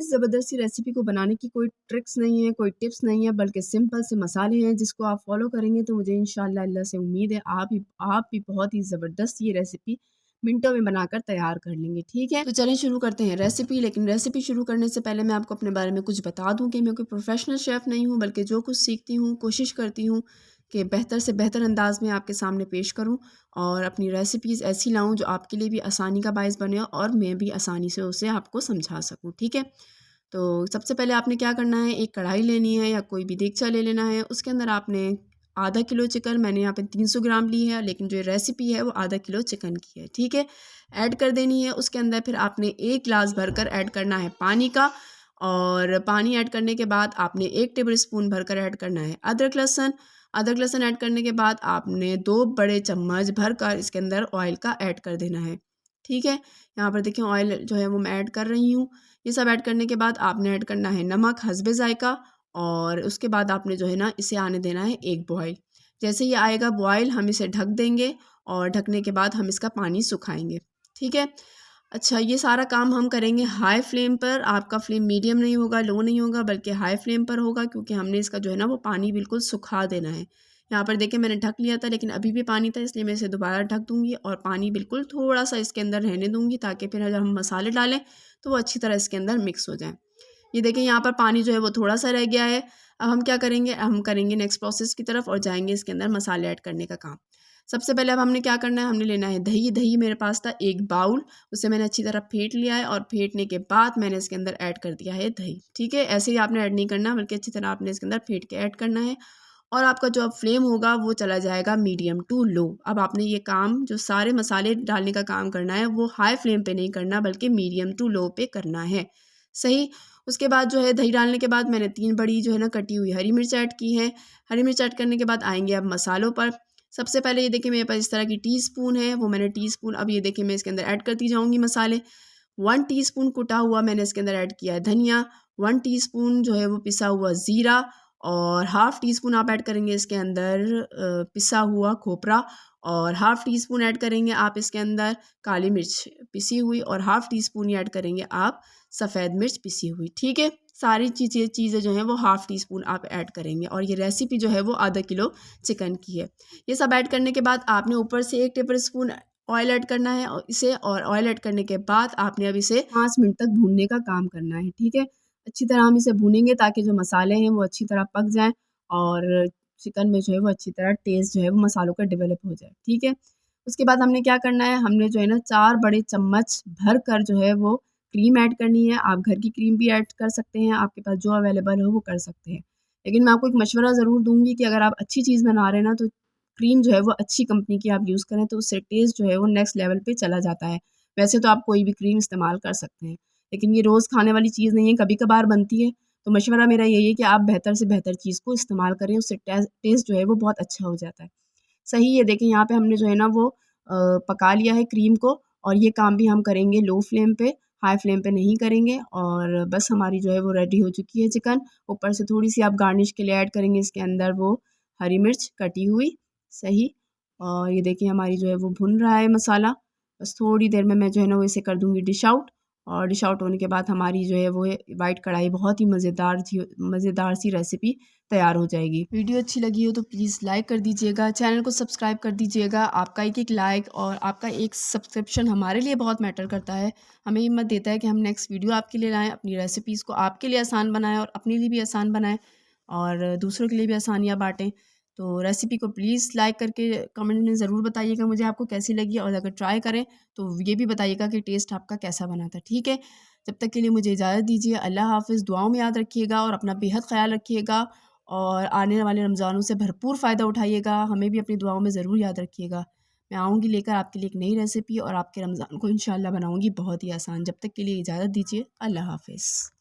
इस ज़बरदस्त सी रेसिपी को बनाने की कोई ट्रिक्स नहीं है, कोई टिप्स नहीं है, बल्कि सिंपल से मसाले हैं जिसको आप फ़ॉलो करेंगे तो मुझे इंशाअल्लाह अल्लाह से उम्मीद है आप भी बहुत ही ज़बरदस्त ये रेसिपी मिनटों में बनाकर तैयार कर लेंगे, ठीक है? तो चलें शुरू करते हैं रेसिपी। लेकिन रेसिपी शुरू करने से पहले मैं आपको अपने बारे में कुछ बता दूँ कि मैं कोई प्रोफ़ेशनल शेफ़ नहीं हूँ, बल्कि जो कुछ सीखती हूँ कोशिश करती हूँ कि बेहतर से बेहतर अंदाज़ में आपके सामने पेश करूँ और अपनी रेसिपीज़ ऐसी लाऊँ जो आपके लिए भी आसानी का बायस बने और मैं भी आसानी से उसे आपको समझा सकूँ, ठीक है? तो सबसे पहले आपने क्या करना है, एक कढ़ाई लेनी है या कोई भी देगचा ले लेना है। उसके अंदर आपने आधा किलो चिकन, मैंने यहाँ पे 300 ग्राम ली है, लेकिन जो रेसिपी है वो आधा किलो चिकन की है, ठीक है? ऐड कर देनी है। उसके अंदर फिर आपने 1 गिलास भरकर ऐड करना है पानी का और पानी ऐड करने के बाद आपने 1 टेबल स्पून भरकर ऐड करना है अदरक लहसुन। अदरक लहसुन ऐड करने के बाद आपने 2 बड़े चम्मच भरकर इसके अंदर ऑयल का ऐड कर देना है, ठीक है? यहाँ पर देखिए ऑयल जो है वो मैं ऐड कर रही हूँ। ये सब ऐड करने के बाद आपने ऐड करना है नमक हस्बे ज़ायक़ा और उसके बाद आपने जो है ना इसे आने देना है एक बॉयल। जैसे ये आएगा बॉयल हम इसे ढक देंगे और ढकने के बाद हम इसका पानी सुखाएँगे, ठीक है? अच्छा, ये सारा काम हम करेंगे हाई फ्लेम पर। आपका फ्लेम मीडियम नहीं होगा, लो नहीं होगा, बल्कि हाई फ्लेम पर होगा क्योंकि हमने इसका जो है ना वो पानी बिल्कुल सुखा देना है। यहाँ पर देखिए मैंने ढक लिया था लेकिन अभी भी पानी था, इसलिए मैं इसे दोबारा ढक दूँगी और पानी बिल्कुल थोड़ा-सा इसके अंदर रहने दूँगी ताकि फिर जब हम मसाले डालें तो वो अच्छी तरह इसके अंदर मिक्स हो जाएँ। ये देखिए यहाँ पर पानी जो है वो थोड़ा-सा रह गया है। अब हम क्या करेंगे, हम करेंगे नेक्स्ट प्रोसेस की तरफ और जाएँगे इसके अंदर मसाले ऐड करने का काम। सबसे पहले अब हमने क्या करना है, हमने लेना है दही। दही मेरे पास था 1 बाउल, उसे मैंने अच्छी तरह फेंट लिया है और फेंटने के बाद मैंने इसके अंदर ऐड कर दिया है दही, ठीक है? ऐसे ही आपने ऐड नहीं करना बल्कि अच्छी तरह आपने इसके अंदर फेंट के ऐड करना है और आपका जो अब फ्लेम होगा वो चला जाएगा मीडियम टू लो। अब आपने ये काम जो सारे मसाले डालने का काम करना है वो हाई फ्लेम पे नहीं करना बल्कि मीडियम टू लो पे करना है, सही? उसके बाद जो है दही डालने के बाद मैंने 3 बड़ी जो है ना कटी हुई हरी मिर्च ऐड की है। हरी मिर्च ऐड करने के बाद आएँगे अब मसालों पर। सबसे पहले ये देखिए मेरे पास इस तरह की टीस्पून है, वो मैंने टीस्पून अब ये देखिए मैं इसके अंदर ऐड करती जाऊँगी मसाले। 1 टीस्पून कुटा हुआ मैंने इसके अंदर ऐड किया है धनिया, 1 टीस्पून जो है वो पिसा हुआ ज़ीरा और हाफ़ टीस्पून आप ऐड करेंगे इसके अंदर पिसा हुआ खोपरा और हाफ़ टीस्पून ऐड करेंगे आप इसके अंदर काली मिर्च पिसी हुई और हाफ़ टीस्पून ही ऐड करेंगे आप सफ़ेद मिर्च पिसी हुई, ठीक है? सारी चीज़ें जो हैं वो हाफ़ टीस्पून आप ऐड करेंगे और ये रेसिपी जो है वो आधा किलो चिकन की है। ये सब ऐड करने के बाद आपने ऊपर से 1 टेबल स्पून ऑयल ऐड करना है और इसे और ऑयल ऐड करने के बाद आपने अब इसे 5 मिनट तक भूनने का काम करना है, ठीक है? अच्छी तरह हम इसे भूनेंगे ताकि जो मसाले हैं वो अच्छी तरह पक जाएँ और चिकन में जो है वो अच्छी तरह टेस्ट जो है वो मसालों का डेवलप हो जाए, ठीक है? उसके बाद हमने क्या करना है, हमने जो है ना 4 बड़े चम्मच भर कर जो है वो क्रीम ऐड करनी है। आप घर की क्रीम भी ऐड कर सकते हैं, आपके पास जो अवेलेबल हो वो कर सकते हैं। लेकिन मैं आपको एक मशवरा ज़रूर दूँगी कि अगर आप अच्छी चीज़ बना रहे हैं ना तो क्रीम जो है वो अच्छी कंपनी की आप यूज़ करें तो उससे टेस्ट जो है वो नेक्स्ट लेवल पे चला जाता है। वैसे तो आप कोई भी क्रीम इस्तेमाल कर सकते हैं, लेकिन ये रोज़ खाने वाली चीज़ नहीं है, कभी-कभार बनती है। तो मशवरा मेरा यही है कि आप बेहतर से बेहतर चीज़ को इस्तेमाल करें, उससे टेस्ट जो है वो बहुत अच्छा हो जाता है। सही है, देखिए यहाँ पे हमने जो है ना वो पका लिया है क्रीम को और ये काम भी हम करेंगे लो फ्लेम पे, हाई फ्लेम पे नहीं करेंगे और बस हमारी जो है वो रेडी हो चुकी है चिकन। ऊपर से थोड़ी-सी आप गार्निश के लिए ऐड करेंगे इसके अंदर वो हरी मिर्च कटी हुई, सही। और ये देखिए हमारी जो है वो भुन रहा है मसाला। बस थोड़ी देर में मैं जो है ना वो इसे कर दूँगी डिश आउट और डिश आउट होने के बाद हमारी जो है वो व्हाइट कढ़ाई बहुत ही मज़ेदार सी रेसिपी तैयार हो जाएगी। वीडियो अच्छी लगी हो तो प्लीज़ लाइक कर दीजिएगा, चैनल को सब्सक्राइब कर दीजिएगा। आपका एक-एक लाइक और आपका एक सब्सक्रिप्शन हमारे लिए बहुत मैटर करता है। हमें हिम्मत देता है कि हम नेक्स्ट वीडियो आपके लिए लाएँ, अपनी रेसिपीज़ को आपके लिए आसान बनाएँ और अपने लिए भी आसान बनाएँ और दूसरों के लिए भी आसानियाँ बाँटें। तो रेसिपी को प्लीज़ लाइक करके कमेंट में ज़रूर बताइएगा मुझे आपको कैसी लगी और अगर ट्राई करें तो ये भी बताइएगा कि टेस्ट आपका कैसा बना था, ठीक है? जब तक के लिए मुझे इजाज़त दीजिए। अल्लाह हाफ़िज़। दुआओं में याद रखिएगा और अपना बेहद ख़्याल रखिएगा और आने वाले रमज़ानों से भरपूर फ़ायदा उठाइएगा। हमें भी अपनी दुआओं में ज़रूर याद रखिएगा। मैं आऊँगी लेकर आपके लिए एक नई रेसिपी और आपके रमज़ान को इंशाअल्लाह बनाऊँगी बहुत ही आसान। जब तक के लिए इजाज़त दीजिए। अल्लाह हाफ़िज़।